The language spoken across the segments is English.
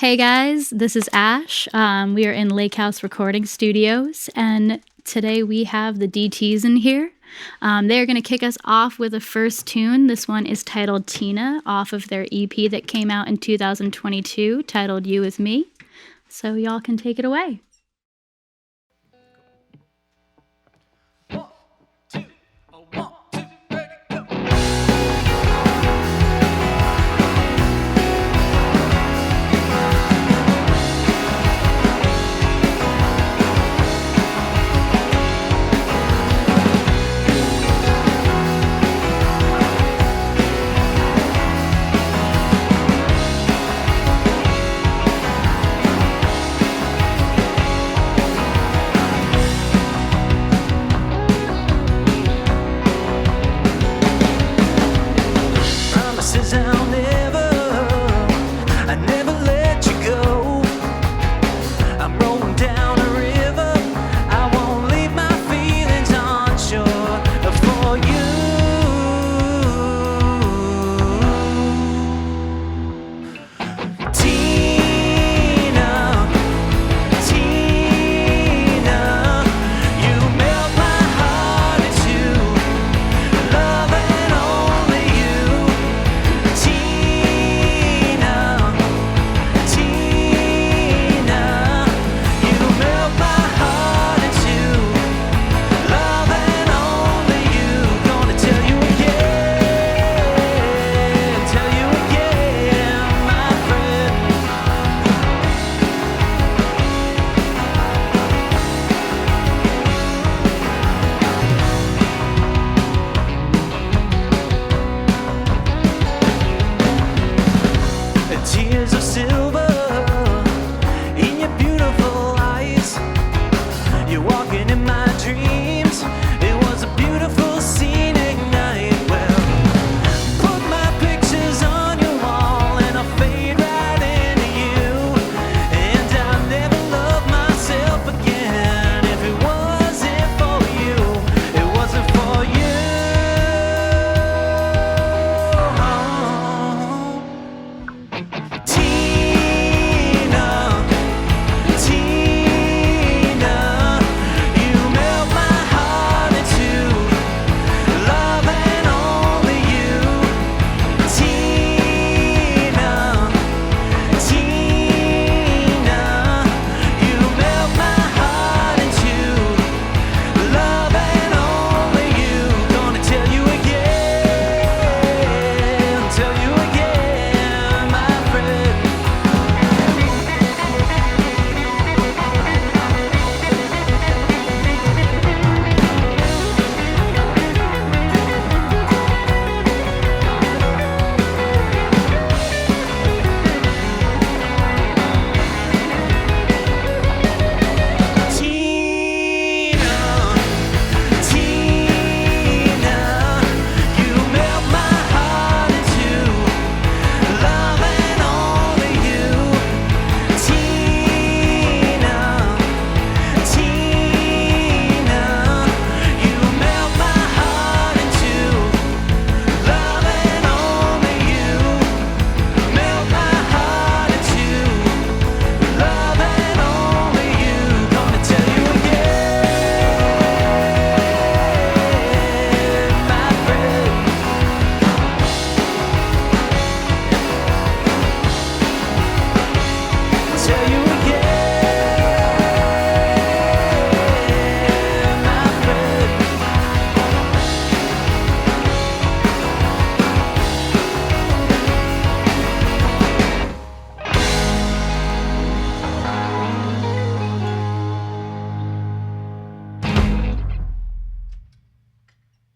Hey guys, this is Ash. We are in Lakehouse Recording Studios, and today we have the DTs in here. They're going to kick us off with a first tune. This one is titled Tina, off of their EP that came out in 2022, titled You With Me. So y'all can take it away.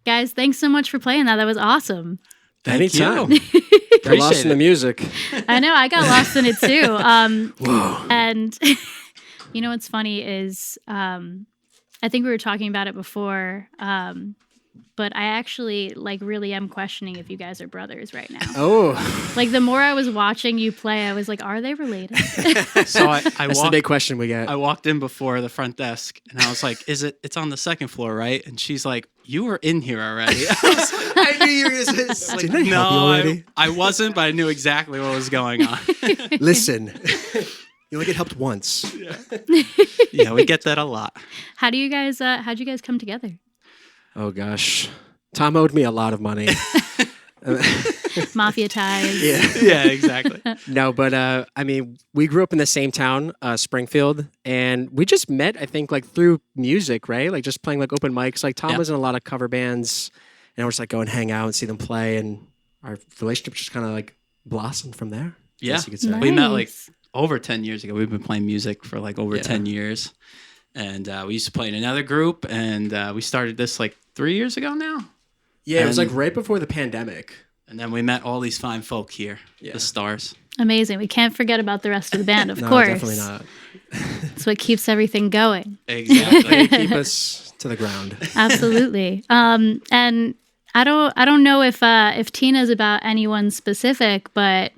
Guys, thanks so much for playing that. That was awesome. Anytime. Got lost in the music. I know. I got lost in it too. Whoa. And what's funny is I think we were talking about it before. but I actually really am questioning if you guys are brothers right now. Oh. The more I was watching you play, I was like, are they related? So I That's walked, the big question we get. I walked in before the front desk and I was like, it's on the second floor, right? And she's like, you were in here already. I knew you were going to say, Like, didn't I help you no, already? I wasn't, but I knew exactly what was going on. Listen, you only get helped once. Yeah, we get that a lot. How'd you guys come together? Oh, gosh. Tom owed me a lot of money. Mafia ties. Yeah. Yeah, exactly. No, but I mean, we grew up in the same town, Springfield, and we just met, I think, through music, right? Just playing open mics. Tom was in a lot of cover bands, and we're just go and hang out and see them play, and our relationship just kind of blossomed from there. I Yeah, guess you could say. we met Nice. over 10 years ago. We've been playing music for over 10 years. And we used to play in another group, and we started this 3 years ago now. Yeah, it was And- right before the pandemic. And then we met all these fine folk here, the stars. Amazing. We can't forget about the rest of the band, of No, course. definitely not. It's what keeps everything going. Exactly. They keep us to the ground. Absolutely. And I don't know if Tina's about anyone specific, but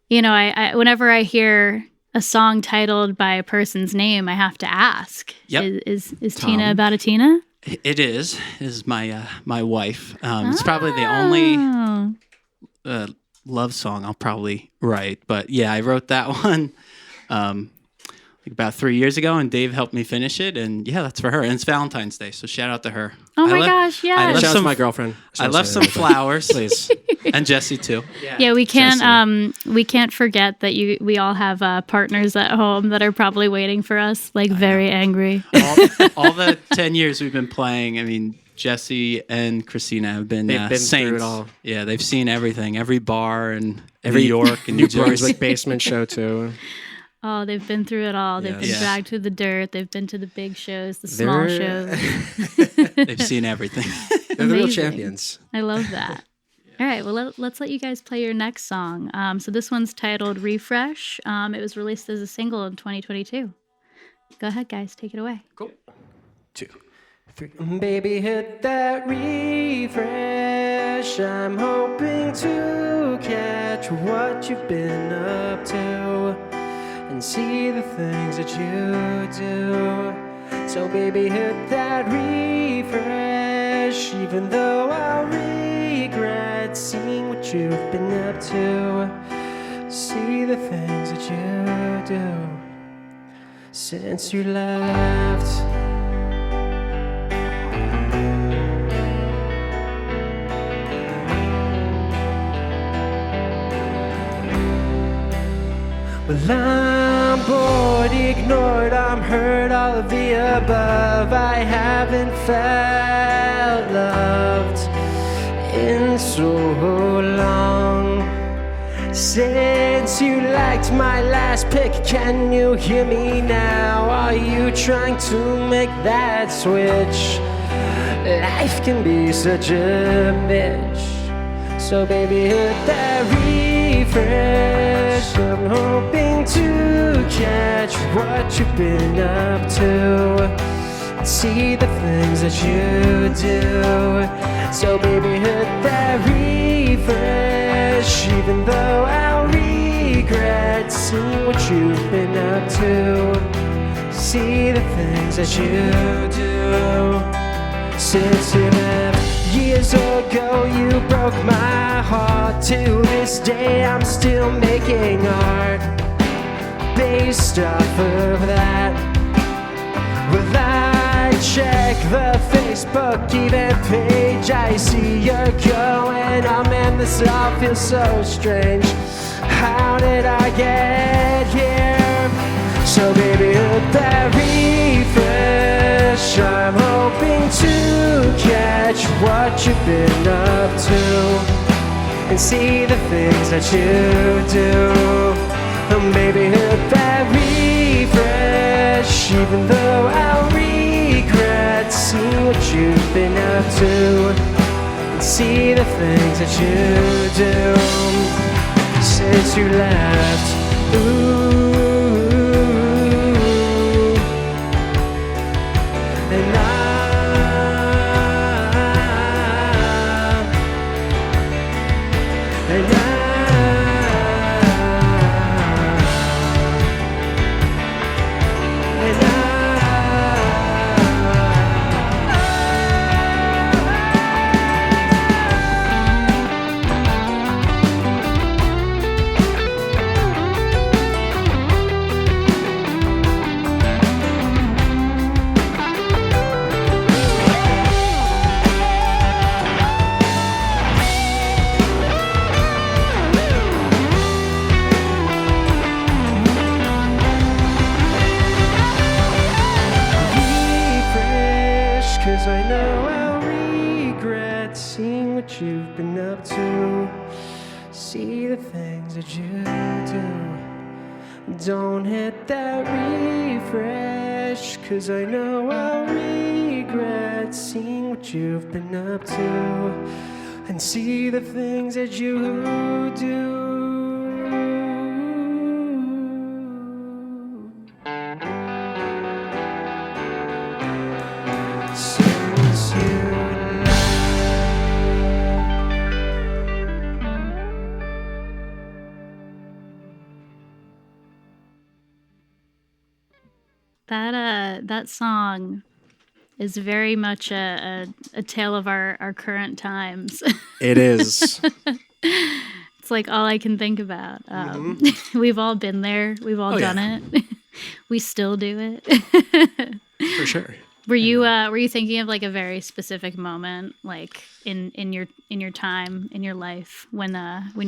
I whenever I hear a song titled by a person's name, I have to ask. Yep. Is Tom. Tina about a Tina? It is. It is my wife. It's probably the only Oh. love song I'll probably write. But yeah, I wrote that one about 3 years ago, and Dave helped me finish it. And yeah, that's for her. And it's Valentine's Day, so shout out to her. Oh I my left- gosh, I yes. left Shout out to some- my girlfriend. I left some flowers, Please. and Jesse too. Yeah, we can't forget that we all have partners at home that are probably waiting for us, very angry. All the 10 years we've been playing, I mean, Jesse and Christina have been, They've been saints. through it all. Yeah, they've seen everything, every bar in Every New York and New Jersey. Brunswick basement show too. Oh, they've been through it all. They've been Yes. dragged through the dirt. They've been to the big shows, the small They're- shows. They've seen everything. They're the real Amazing. champions. I love that. All right, well, let's let you guys play your next song. So this one's titled Refresh. It was released as a single in 2022. Go ahead, guys. Take it away. Cool. 2, 3. Baby, hit that refresh. I'm hoping to catch what you've been up to and see the things that you do. So baby, hit that refresh, even though I'll regret seeing what you've been up to. See the things that you do since you left. Well, I'm bored, ignored, I'm hurt, all of the above. I haven't felt loved in so long. Since you liked my last pic, can you hear me now? Are you trying to make that switch? Life can be such a bitch. So baby, hit that refresh. I'm hoping to catch what you've been up to, see the things that you do. So baby, hit that refresh, even though I'll regret seeing what you've been up to, see the things that you do. Since you left years ago, you broke my heart. To this day, I'm still making art based off of that. Well, I check the Facebook event page, I see you're going. Oh man, this all feels so strange. How did I get here? So baby, hit that refresh. I'm hoping to catch what you've been up to and see the things that you do. Baby, hit that refresh, even though I'll regret seeing what you've been up to and see the things that you do since you left. Ooh. And up to. See the things that you do. Don't hit that refresh, 'cause I know I'll regret seeing what you've been up to. And see the things that you do. Since you That song is very much a tale of our current times. It is. It's like all I can think about. We've all been there. We've all done it. We still do it. For sure. Were you thinking of like a very specific moment, like in your time in your life when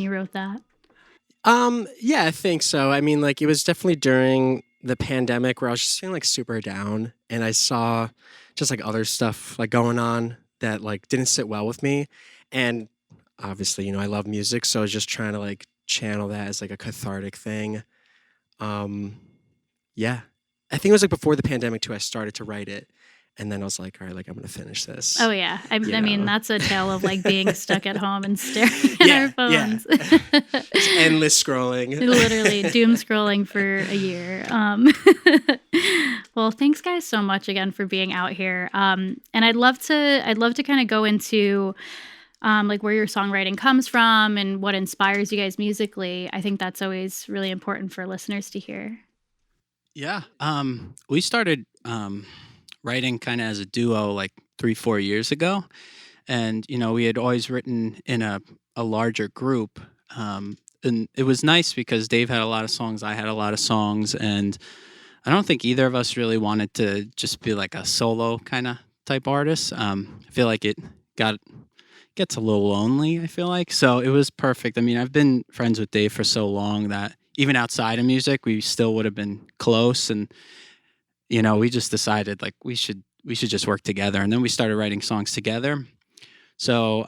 you wrote that? Yeah, I think so. I mean, like, it was definitely during the pandemic where I was just feeling like super down, and I saw just like other stuff like going on that like didn't sit well with me. And obviously, you know, I love music, so I was just trying to like channel that as like a cathartic thing. Yeah. I think it was like before the pandemic too, I started to write it. And then I was like, all right, like I'm going to finish this. Oh, yeah. I mean, that's a tale of like being stuck at home and staring at our phones. Yeah. Just endless scrolling. Literally doom scrolling for a year. Well, thanks guys so much again for being out here. And I'd love to kind of go into like where your songwriting comes from and what inspires you guys musically. I think that's always really important for listeners to hear. Yeah. We started writing kind of as a duo like 3-4 years ago. And, you know, we had always written in a larger group. And it was nice because Dave had a lot of songs, I had a lot of songs. And I don't think either of us really wanted to just be like a solo kind of type artist. I feel like it gets a little lonely, I feel like. So it was perfect. I mean, I've been friends with Dave for so long that even outside of music, we still would have been close. And you know, we just decided like we should just work together, and then we started writing songs together. So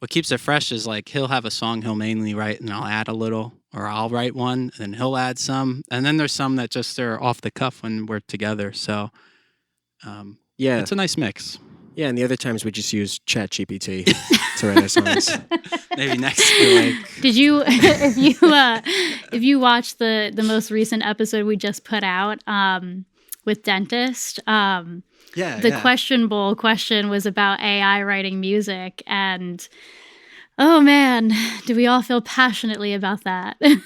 what keeps it fresh is like he'll have a song he'll mainly write, and I'll add a little, or I'll write one, and then he'll add some, and then there's some that just are off the cuff when we're together. So yeah, it's a nice mix. Yeah, and the other times we just use ChatGPT to write our songs. Maybe next week. Did you, if you watched the most recent episode we just put out with Dentist, the questionable question was about AI writing music, and oh man, do we all feel passionately about that? You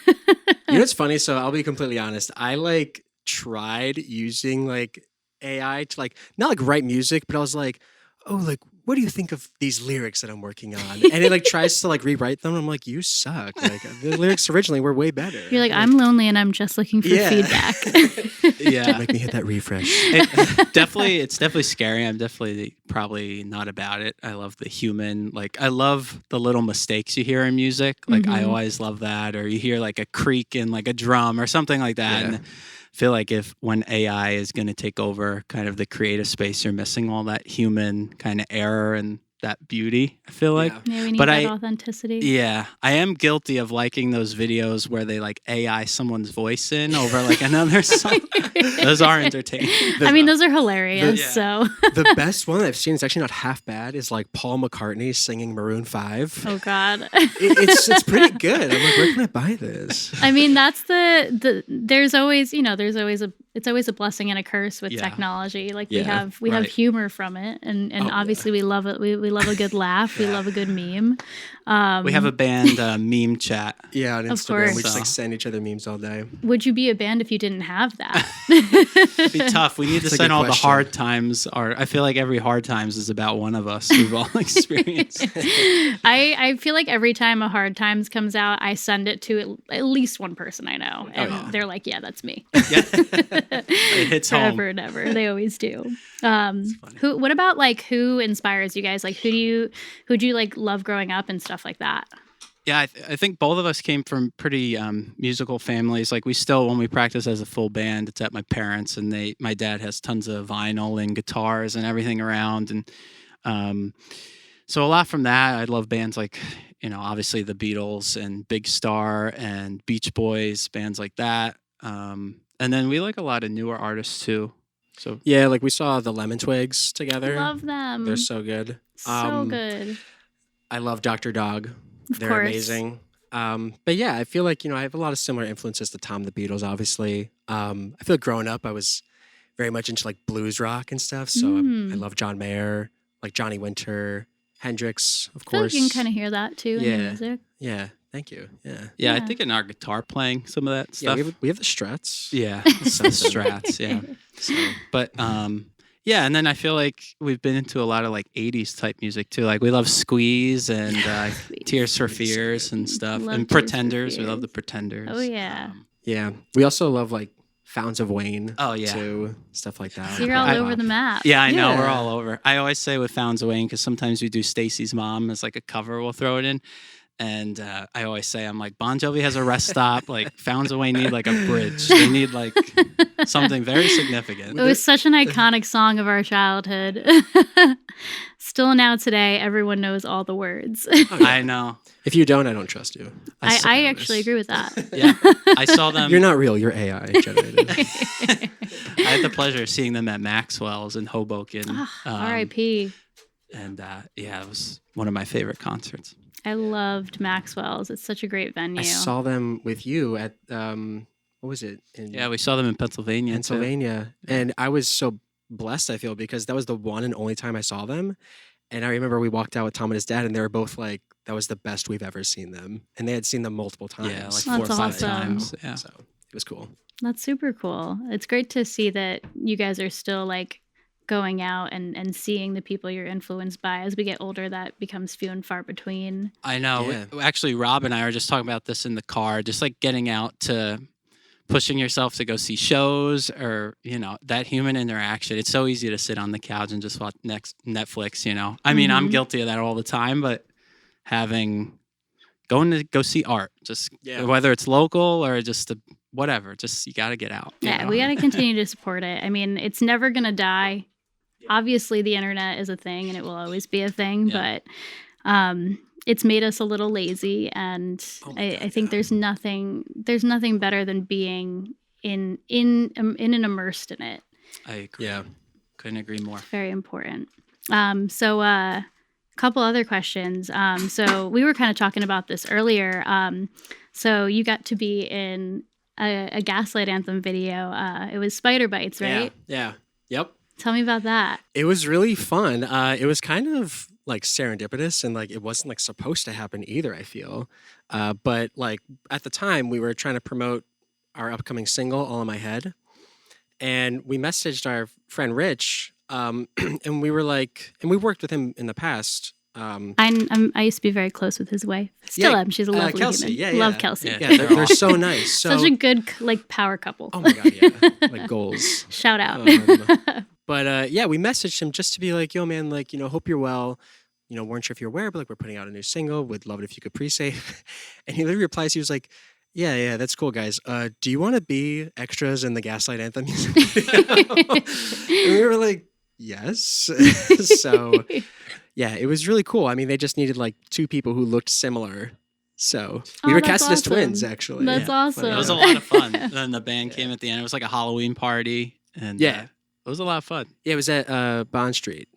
know what's funny? So I'll be completely honest. I like tried using like AI to like not like write music, but I was like, oh, like, what do you think of these lyrics that I'm working on? And it like tries to like rewrite them. I'm like, you suck. Like the lyrics originally were way better. You're like, I'm lonely and I'm just looking for feedback. Yeah. Don't make me hit that refresh. It's definitely scary. I'm definitely probably not about it. I love the human, like I love the little mistakes you hear in music. Like I always love that. Or you hear like a creak in like a drum or something like that. Yeah. And I feel like when AI is going to take over kind of the creative space, you're missing all that human kind of error and that beauty, I feel like. Yeah, we need that authenticity. Yeah. I am guilty of liking those videos where they like AI someone's voice in over like another song. Those are entertaining. I mean, those are hilarious. So the best one I've seen, it's actually not half bad, is like Paul McCartney singing Maroon 5. Oh God. It's pretty good. I'm like, where can I buy this? I mean, that's there's always a blessing and a curse with technology. Like we have humor from it, and obviously we love it. We love a good laugh. We love a good meme. We have a band meme chat. Yeah, on Instagram. Of course. We just like send each other memes all day. Would you be a band if you didn't have that? It'd be tough. We need to send all the hard times. I feel like every hard times is about one of us. We've all experienced. I feel like every time a hard times comes out, I send it to at least one person I know, and they're like, "Yeah, that's me." Yeah. It hits home. Forever and ever. They always do. What about like who inspires you guys? Like who'd you like love growing up and stuff like that? Yeah, I think both of us came from pretty musical families. Like we still, when we practice as a full band, it's at my parents, and my dad has tons of vinyl and guitars and everything around, and So a lot from that. I love bands like, obviously the Beatles and Big Star and Beach Boys, bands like that. And then we like a lot of newer artists too. So Yeah, like we saw the Lemon Twigs together. Love them. They're so good. So good. I love Dr. Dog. Of They're course. amazing. But yeah, I feel like, I have a lot of similar influences to Tom the Beatles, obviously. I feel like growing up, I was very much into like blues rock and stuff. So I love John Mayer, like Johnny Winter, Hendrix, of I feel course. like you can kind of hear that too in your music. Yeah, thank you. Yeah. yeah, I Yeah. think in our guitar playing, some of that Yeah, stuff. we have the Struts. Yeah, some Strats. Yeah. So, but yeah, and then I feel like we've been into a lot of like '80s type music too. Like we love Squeeze and Tears for Fears and stuff, Love and Tears for Pretenders. We love the Fears. Pretenders. Oh, yeah. Yeah. We also love like Fountains of Wayne. Oh, yeah. Too. Stuff like that. So you're all I- over the map. Yeah, I know. We're Yeah. all over. I always say with Founds of Wayne because sometimes we do Stacy's Mom as like a cover. We'll throw it in. And I always say, I'm like, Bon Jovi has a rest stop. Like, Founds of Wayne need like a bridge. They need like something very significant. It was such an iconic song of our childhood. Still now today, everyone knows all the words. I know. If you don't, I don't trust you. I actually agree with that. Yeah. I saw them. You're not real. You're AI generated. I had the pleasure of seeing them at Maxwell's in Hoboken. R.I.P. And yeah, it was one of my favorite concerts. I loved Maxwell's. It's such a great venue. I saw them with you at what was it? In Yeah, we saw them in Pennsylvania. too. Pennsylvania, and I was so blessed. I feel because that was the one and only time I saw them, and I remember we walked out with Tom and his dad, and they were both like, "That was the best we've ever seen them," and they had seen them multiple times. Yeah, like That's 4 or 5 awesome. times. Yeah. So it was cool. That's super cool. It's great to see that you guys are still like going out and seeing the people you're influenced by. As we get older, that becomes few and far between. I know. Yeah. Actually, Rob and I were just talking about this in the car, just like getting out to pushing yourself to go see shows or, that human interaction. It's so easy to sit on the couch and just watch Netflix, I mean, I'm guilty of that all the time, but going to go see art, just whether it's local or just whatever, just you got to get out. you Yeah, know? we got to continue to support it. I mean, it's never going to die. Obviously, the internet is a thing and it will always be a thing, Yeah. but it's made us a little lazy. And I think there's nothing better than being in and immersed in it. I agree. Yeah. Couldn't agree more. Very important. So a couple other questions. So we were kind of talking about this earlier. So you got to be in a Gaslight Anthem video. It was Spider Bites, right? Yeah. Yep. Tell me about that. It was really fun. It was kind of like serendipitous and like it wasn't like supposed to happen either, I feel. But like at the time we were trying to promote our upcoming single, All in My Head. And we messaged our friend Rich, and we were like, and we worked with him in the past. I used to be very close with his wife. Still am. She's a lovely Kelsey, human. yeah. Love Kelsey. Yeah. Yeah, they're so nice. So, Such a good like power couple. oh my God, yeah. Like goals. Shout out. But yeah, we messaged him just to be like, yo, man, like, hope you're well. Weren't sure if you're aware, but like we're putting out a new single. Would love it if you could pre-save. And he literally replies, he was like, yeah, that's cool, guys. Do you want to be extras in the Gaslight Anthem music video? And we were like, yes. So yeah, it was really cool. I mean, they just needed like 2 people who looked similar. So we Oh, were that's casted as awesome. twins, actually. That's awesome. It was a lot of fun. Then the band came at the end. It was like a Halloween party. And Yeah. it was a lot of fun. Yeah, it was at Bond Street.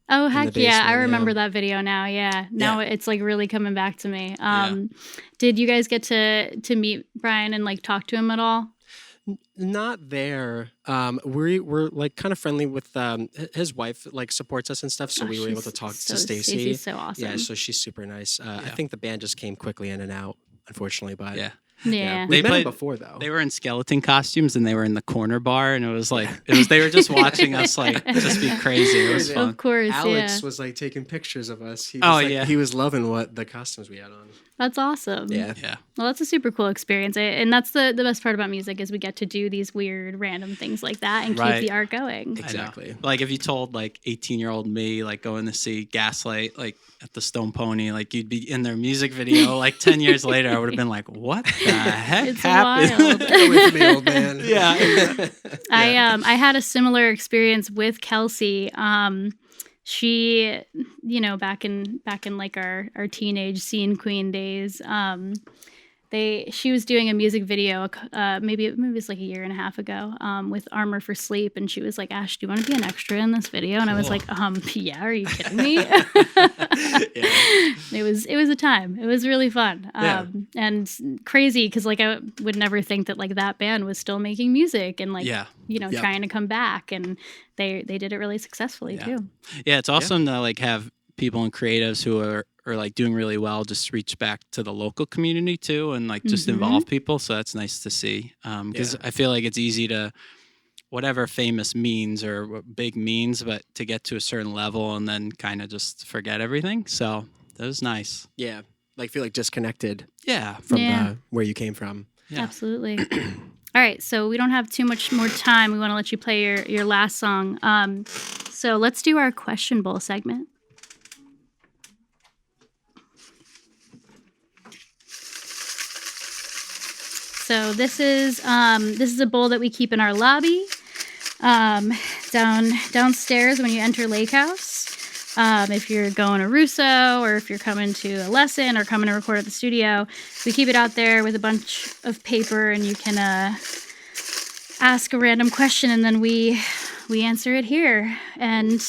Oh, the heck yeah. I basement, remember yeah. that video now. Yeah. Now it's like really coming back to me. Yeah. Did you guys get to meet Brian and like talk to him at all? Not there. We're like kind of friendly with his wife, like supports us and stuff. So Oh, we were able to she's talk so- to Stacy. Stacey's so awesome. Yeah, so she's super nice. I think the band just came quickly in and out, unfortunately. But Yeah. Yeah. we've met played- him before though. They were in skeleton costumes and they were in the corner bar and it was like they were just watching us like just be crazy. It was fun. Of course. Alex yeah. was like taking pictures of us. He was, Oh, like, yeah. he was loving what the costumes we had on. That's awesome. Yeah. Yeah. Well, that's a super cool experience. And that's the best part about music is we get to do these weird random things like that and Right. keep the art going. I know. Exactly. Like if you told like 18-year-old me like going to see Gaslight like at the Stone Pony, like you'd be in their music video like 10 years later, I would have been like, what the heck It's happened? wild. Get away from me, old man. Yeah. I had a similar experience with Kelsey. she, back in like our teenage scene queen days, she was doing a music video, maybe it was like a year and a half ago, with Armor for Sleep, and she was like, "Ash, do you want to be an extra in this video?" And I was like, "Yeah, are you kidding me?" It was a time. It was really fun, and crazy because like I would never think that like that band was still making music and like trying to come back, and they did it really successfully too. Yeah, it's awesome to like have people and creatives who are like doing really well just reach back to the local community too, and like just involve people. So that's nice to see, because I feel like it's easy to whatever famous means or what big means, but to get to a certain level and then kind of just forget everything. So that was nice. Yeah, like feel like disconnected. Yeah, from where you came from. Yeah. Absolutely. All right, so we don't have too much more time. We want to let you play your last song. So let's do our question bowl segment. So this is a bowl that we keep in our lobby, downstairs when you enter Lakehouse. If you're going to Russo or if you're coming to a lesson or coming to record at the studio, we keep it out there with a bunch of paper, and you can ask a random question, and then we answer it here. And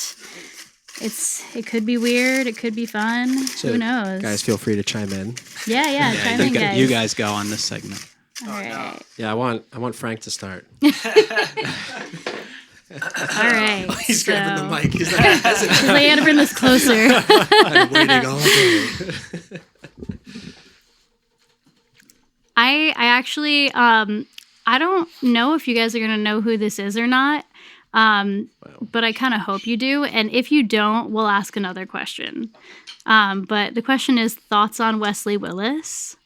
it could be weird, it could be fun. So who knows? Guys, feel free to chime in. Yeah, chime in, guys. You guys go on this segment. All right. No. Yeah, I want Frank to start. All right. He's grabbing the mic. He's like, I had to bring this closer. I'm waiting all day. I actually I don't know if you guys are gonna know who this is or not. But I kind of hope you do. And if you don't, we'll ask another question. But the question is thoughts on Wesley Willis.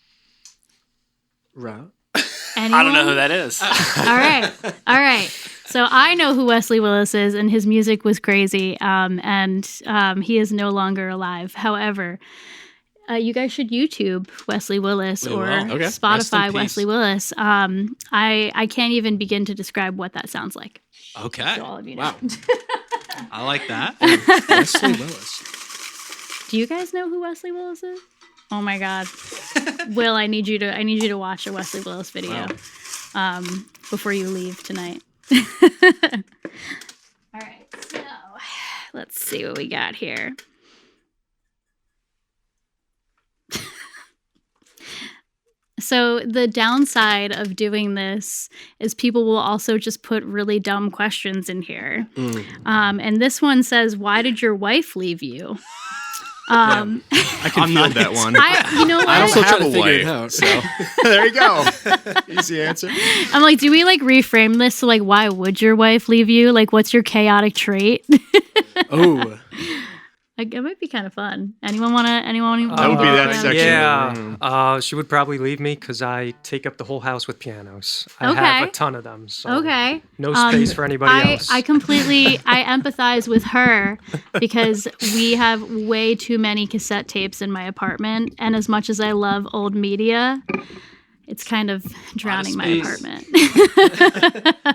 Right. Anyone? I don't know who that is. All right. So I know who Wesley Willis is, and his music was crazy. And he is no longer alive. However, you guys should YouTube Wesley Willis or Spotify Wesley Willis. I can't even begin to describe what that sounds like. Okay. So all of you know. Wow. I like that. Wesley Willis. Do you guys know who Wesley Willis is? Oh my God, Will, I need you to watch a Wesley Willis video before you leave tonight. All right, so let's see what we got here. So the downside of doing this is people will also just put really dumb questions in here. And this one says, "Why did your wife leave you?" I can feel that one. You know what? I also have have a a wife, wife, so there you go. Easy answer. I'm like, do we like reframe this to like, why would your wife leave you? Like, what's your chaotic trait? Oh. Like, it might be kind of fun. Anyone want to? That would be that section. Yeah. She would probably leave me because I take up the whole house with pianos. I have a ton of them. So no space for anybody else. I empathize with her because we have way too many cassette tapes in my apartment. And as much as I love old media, it's kind of drowning my apartment.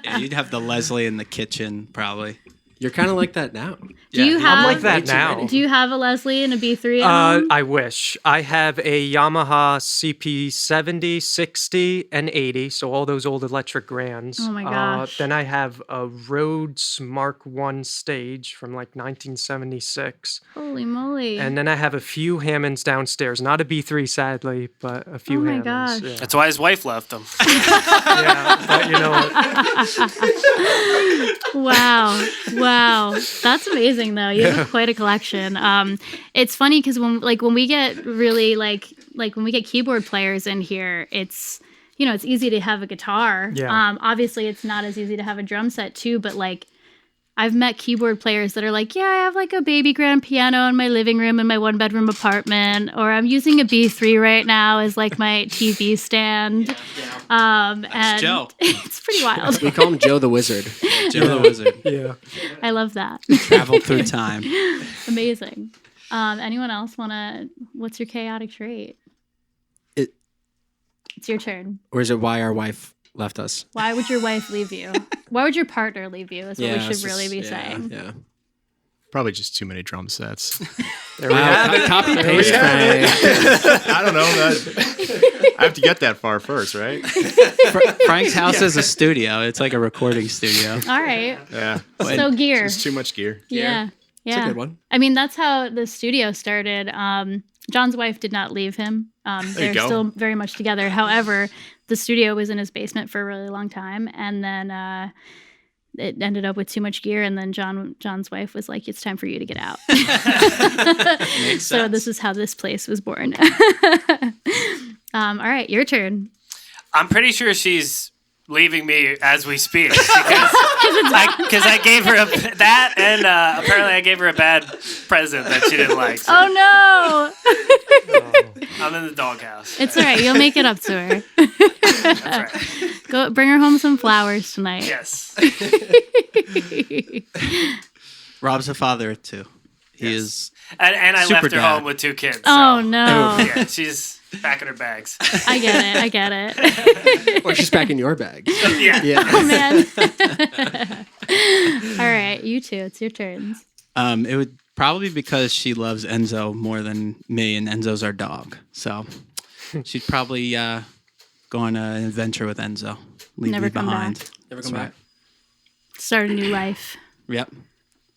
Yeah, you'd have the Leslie in the kitchen, probably. You're kind of like that now. I'm like that now. Do you have a Leslie and a B3 at home? I wish. I have a Yamaha CP70, 60, and 80, so all those old electric grands. Oh my gosh. Then I have a Rhodes Mark I stage from like 1976. Holy moly. And then I have a few Hammonds downstairs. Not a B3, sadly, but a few Hammonds. Gosh. Yeah. That's why his wife left him. Yeah, but you know what? Wow, that's amazing though. You have quite a collection. It's funny because when we get really like when we get keyboard players in here, it's it's easy to have a guitar. Yeah. Obviously, it's not as easy to have a drum set too. But like, I've met keyboard players that are like, yeah, I have like a baby grand piano in my living room in my 1-bedroom apartment, or I'm using a B3 right now as like my TV stand. And Joe. It's pretty wild. We call him Joe the Wizard. Joe the Wizard. Yeah. I love that. Traveled through time. Amazing. Anyone else what's your chaotic trait? It's your turn. Or is it why our wife left us? Why would your wife leave you? Why would your partner leave you? Is what we should really be saying. Yeah. Probably just too many drum sets. There we have it. Copy paste, Frank. I don't know. I have to get that far first, right? Frank's house is a studio. It's like a recording studio. All right. Yeah. So gear. It's too much gear. Yeah. It's a good one. I mean, that's how the studio started. John's wife did not leave him. They're still very much together. However, the studio was in his basement for a really long time, and then it ended up with too much gear, and then John's wife was like, "It's time for you to get out." Makes So sense. this is how this place was born. All right, your turn. I'm pretty sure she's leaving me as we speak because I gave her that, and apparently I gave her a bad present that she didn't like. So Oh no! I'm in the doghouse. It's all right. You'll make it up to her. That's right. Go bring her home some flowers tonight. Yes. Rob's a father of two. He is. And I Super left her dad. home with 2 kids. Oh so, no! Yeah, she's packing her bags. I get it. Or she's packing your bag. Yeah. Oh man! All right, you two. It's your turns. It would probably because she loves Enzo more than me, and Enzo's our dog. So she'd probably go on an adventure with Enzo. Leave Never me come behind. back. Never come That's back. Start a new life. Yep.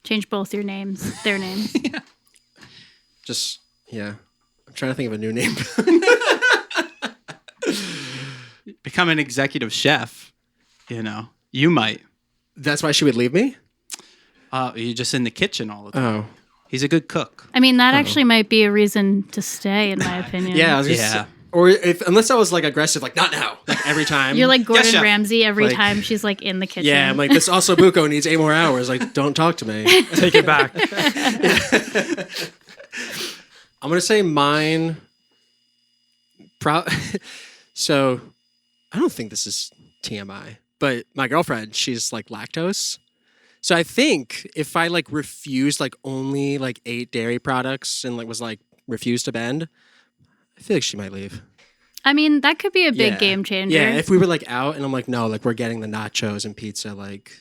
Change both your names. Their names. Just, yeah. I'm trying to think of a new name. Become an executive chef. You might. That's why she would leave me? You're just in the kitchen all the time. Oh. He's a good cook. I mean, that actually might be a reason to stay, in my opinion. Yeah, I was just Yeah. or unless I was like aggressive, like not now, like every time. You're like Gordon chef. Ramsay every Like- time she's like in the kitchen. Yeah, I'm like, this ossobuco needs 8 more hours. Like, don't talk to me. Take it back. I'm gonna say mine. So, I don't think this is TMI, but my girlfriend, she's like lactose. So I think if I like refused like only like 8 dairy products and like was like refused to bend, I feel like she might leave. I mean, that could be a big Yeah. game changer. Yeah, if we were like out and I'm like, no, like we're getting the nachos and pizza, like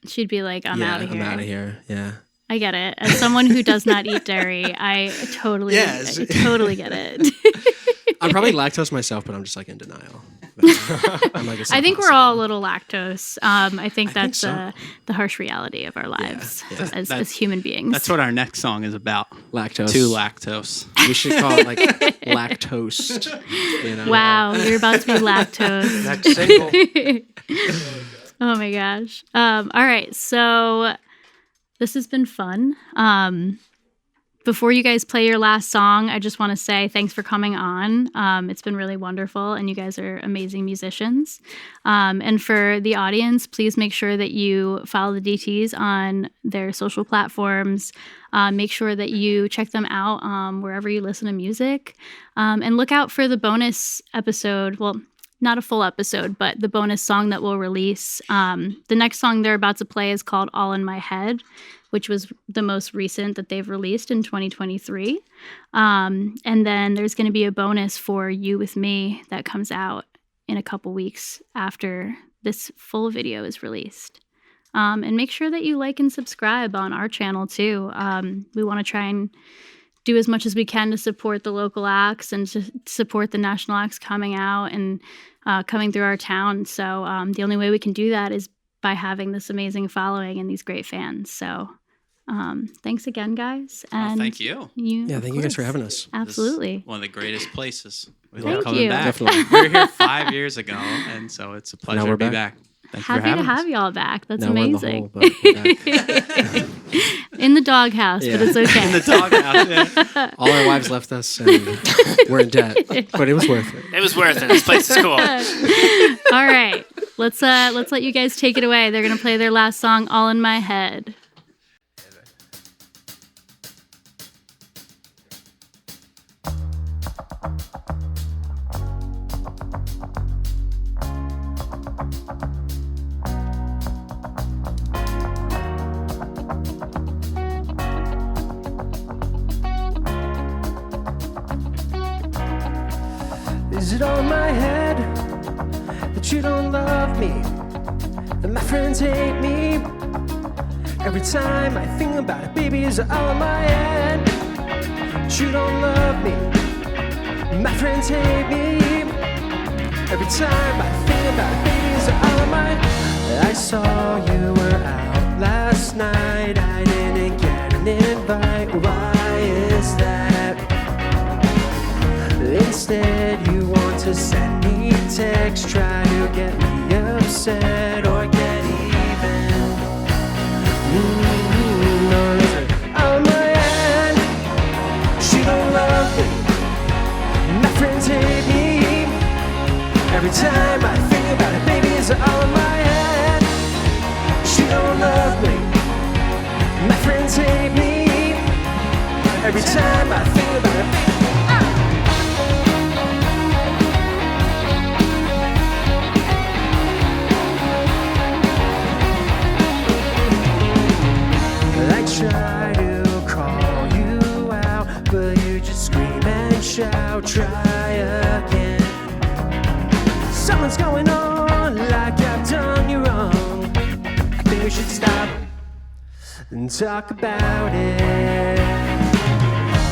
She'd be like, I'm out of here. I'm out of here. Yeah. I get it. As someone who does not eat dairy, I totally get it. I'm probably lactose myself, but I'm just like in denial. But I'm like, it's I think we're impossible. all a little lactose. I think that's so. The harsh reality of our lives yeah. as human beings. That's what our next song is about. lactose. Two lactose. We should call it like lactose. You know? Wow, you're about to be lactose. Next single. Oh my gosh. All right, so this has been fun. Before you guys play your last song, I just want to say thanks for coming on. It's been really wonderful, and you guys are amazing musicians. And for the audience, please make sure that you follow the DTs on their social platforms. Make sure that you check them out wherever you listen to music. And look out for the bonus episode. Well, not a full episode, but the bonus song that we'll release. The next song they're about to play is called All in My Head, which was the most recent that they've released in 2023. And then there's going to be a bonus for You With Me that comes out in a couple weeks after this full video is released. And make sure that you like and subscribe on our channel too. We want to try and do as much as we can to support the local acts and to support the national acts coming out and coming through our town. So the only way we can do that is by having this amazing following and these great fans. So thanks again, guys. And Thank you. Thank you guys for having us. Absolutely. This is one of the greatest places. We Thank love coming you. back. Definitely. We were here 5 years ago, and so it's a pleasure we're to be back. back. Thank you for Happy to having us. have y'all back. That's Now we're in the amazing. hole, but we're back. In the doghouse, but Yeah. it's okay. In the doghouse. Yeah. All our wives left us and we're in debt, but it was worth it. It was worth it. This place is cool. All right. Let's let you guys take it away. They're gonna play their last song, All in My Head. Is it on my head that you don't love me, that my friends hate me, Every time I think about it, baby, it's all on my head. You don't love me, my friends hate me. Every time I think about it, baby, it's all on my head. I saw you were out last night. I didn't get an invite. Why is that? Instead, you want to send me text, try to get me upset or get even. On my end, she don't love me. My friends hate me. Every time I think about it, baby, it's all in my head. She don't love me. My friends hate me. Every time I think about it, baby. I try to call you out, but you just scream and shout. Try again. Something's going on, like I've done you wrong. I think we should stop and talk about it.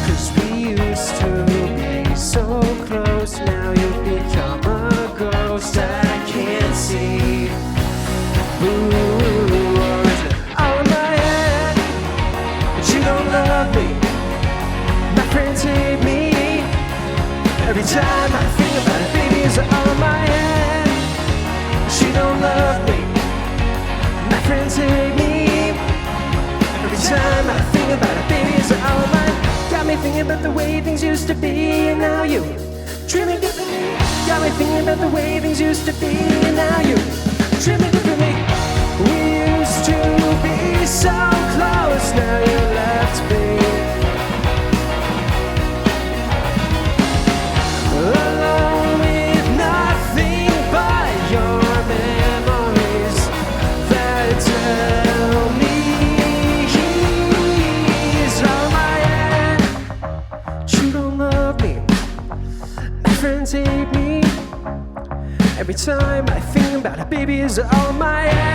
'Cause we used to be so close, now you've become a ghost that I can't see. Ooh, or is it all in my head? But you don't love me, my friends hate me. Every time I think about it, baby, it's all in my head. She don't love me, my friends hate me. Every time I think about it, baby, it's all in my head. Got me thinking about the way things used to be, and now you dreaming differently. Got me thinking about the way things used to be, and now you dreaming differently. We used to be so close, now you left me alone with nothing but your memories that tell me he's on my head. You don't love me, my friends hate me. Every time I think about it, baby, it's all in my head.